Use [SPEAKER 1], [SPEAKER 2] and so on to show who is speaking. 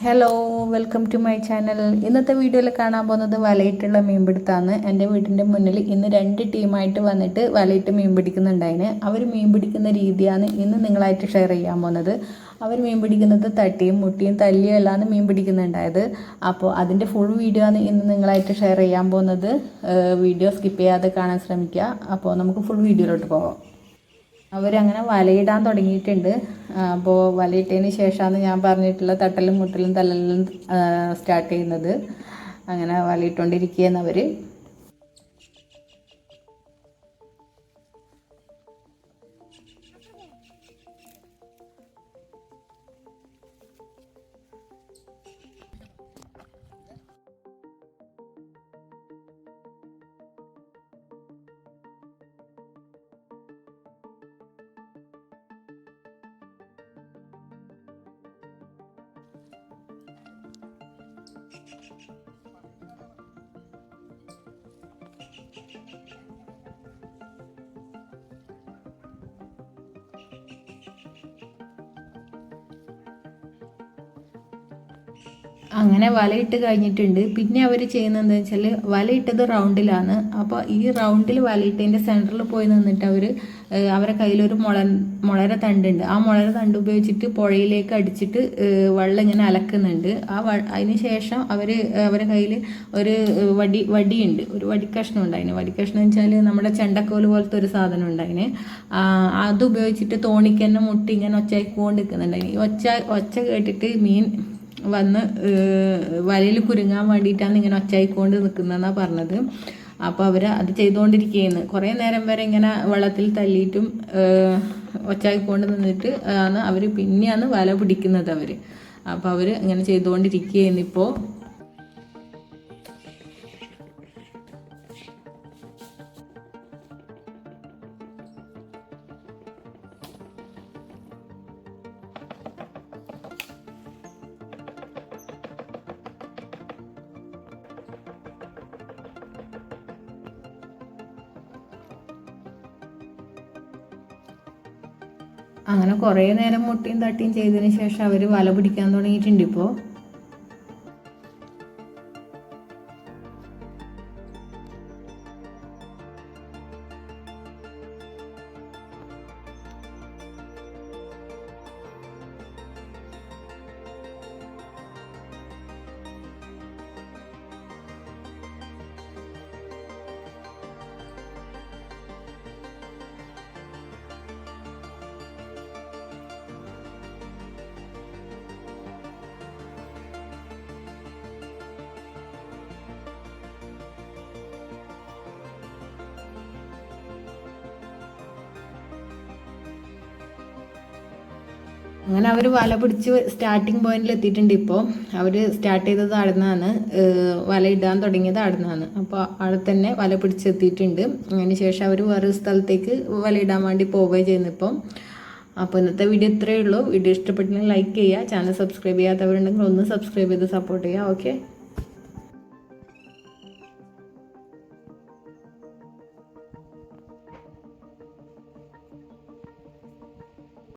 [SPEAKER 1] Hello, welcome to my channel. ഇന്നത്തെ വീഡിയോയിൽ കാണാൻ പോകുന്നത് വലയിട്ടുള്ള മീൻപിടുത്തമാണ്. എൻ്റെ വീട്ടിൻ്റെ മുന്നിൽ ഇന്ന് 2 ടീമായിട്ട് വന്നിട്ട് വലയിട്ട് മീൻ പിടിക്കുന്നുണ്ടായിന്. അവർ മീൻ പിടിക്കുന്ന രീതിയാണ് ഇന്ന് നിങ്ങളായിട്ട് ഷെയർ ചെയ്യാൻ പോകുന്നത്. അവർ മീൻ പിടിക്കുന്നത് തട്ടിയും മുട്ടിയും തല്ലിയും എല്ലാമാണ് മീൻ പിടിക്കുന്നുണ്ടായത്. അപ്പോൾ അതിൻ്റെ ഫുൾ വീഡിയോ ആണ് ഇന്ന് നിങ്ങളായിട്ട് ഷെയർ ചെയ്യാൻ പോകുന്നത്. വീഡിയോ സ്കിപ്പ് ചെയ്യാതെ കാണാൻ ശ്രമിക്കുക. അപ്പോൾ നമുക്ക് ഫുൾ വീഡിയോയിലോട്ട് പോകാം. അവരങ്ങനെ വലയിടാൻ തുടങ്ങിയിട്ടുണ്ട്. അപ്പോൾ വലയിട്ടതിന് ശേഷമാണ് ഞാൻ പറഞ്ഞിട്ടുള്ള തട്ടലും മുട്ടലും തല്ലലും സ്റ്റാർട്ട് ചെയ്യുന്നത്. അങ്ങനെ വലയിട്ടുകൊണ്ടിരിക്കുകയെന്ന് അവർ. അങ്ങനെ വലയിട്ട് കഴിഞ്ഞിട്ടുണ്ട്. പിന്നെ അവർ ചെയ്യുന്നത് എന്താ വെച്ചാൽ വലയിട്ടത് റൗണ്ടിലാണ്. അപ്പോൾ ഈ റൗണ്ടിൽ വലയിട്ടതിൻ്റെ സെൻറ്ററിൽ പോയി നിന്നിട്ട് അവരെ കയ്യിലൊരു മുളര തണ്ടുണ്ട്. ആ മുളര തണ്ട് ഉപയോഗിച്ചിട്ട് പുഴയിലേക്ക് അടിച്ചിട്ട് വെള്ളം ഇങ്ങനെ അലക്കുന്നുണ്ട്. അതിന് ശേഷം അവരെ കയ്യിൽ ഒരു വടിയുണ്ട്, ഒരു വടിക്കഷ്ണം ഉണ്ടായിന്. വടിക്കഷ്ണം വെച്ചാൽ നമ്മുടെ ചെണ്ടക്കോല് പോലത്തെ ഒരു സാധനം ഉണ്ടായിന്. അത് ഉപയോഗിച്ചിട്ട് തോണിക്ക് തന്നെ മുട്ടി ഇങ്ങനെ ഒച്ചയായിക്കൊണ്ട് നിൽക്കുന്നുണ്ടായിന്. ഈ ഒച്ച കേട്ടിട്ട് മീൻ വന്ന് വലയിൽ കുരുങ്ങാൻ വേണ്ടിയിട്ടാണ് ഇങ്ങനെ ഒച്ചയായിക്കൊണ്ട് നിൽക്കുന്നതെന്നാണ് പറഞ്ഞത്. അപ്പോൾ അവർ അത് ചെയ്തുകൊണ്ടിരിക്കുകയാണ്. കുറേ നേരം വരെ ഇങ്ങനെ വെള്ളത്തിൽ തല്ലിയിട്ടും ഒച്ചയായിക്കൊണ്ട് നിന്നിട്ട് ആണ് അവർ പിന്നെയാണ് വല പിടിക്കുന്നത് അവർ. അപ്പോൾ അവർ ഇങ്ങനെ ചെയ്തുകൊണ്ടിരിക്കുകയാണ് ഇപ്പോൾ. അങ്ങനെ കുറേ നേരം മുട്ടിയും തട്ടിയും ചെയ്തതിന് ശേഷം അവർ വല പിടിക്കാൻ തുടങ്ങിയിട്ടുണ്ട് ഇപ്പോൾ. അങ്ങനെ അവർ വല പിടിച്ച് സ്റ്റാർട്ടിങ് പോയിന്റിൽ എത്തിയിട്ടുണ്ട്. ഇപ്പോൾ അവർ സ്റ്റാർട്ട് ചെയ്തത് അവിടുന്നാണ്, വല ഇടാൻ തുടങ്ങിയത് അവിടുന്നാണ്. അപ്പോൾ അവിടെ തന്നെ വല പിടിച്ചെത്തിയിട്ടുണ്ട്. അതിന് ശേഷം അവർ വേറൊരു സ്ഥലത്തേക്ക് വല ഇടാൻ വേണ്ടി പോവുകയും ചെയ്യുന്നു ഇപ്പം. അപ്പോൾ ഇന്നത്തെ വീഡിയോ ഇത്രയേ ഉള്ളൂ. വീഡിയോ ഇഷ്ടപ്പെട്ടെങ്കിൽ ലൈക്ക് ചെയ്യുക. ചാനൽ സബ്സ്ക്രൈബ് ചെയ്യാത്തവരുണ്ടെങ്കിൽ ഒന്ന് സബ്സ്ക്രൈബ് ചെയ്ത് സപ്പോർട്ട് ചെയ്യുക. ഓക്കെ.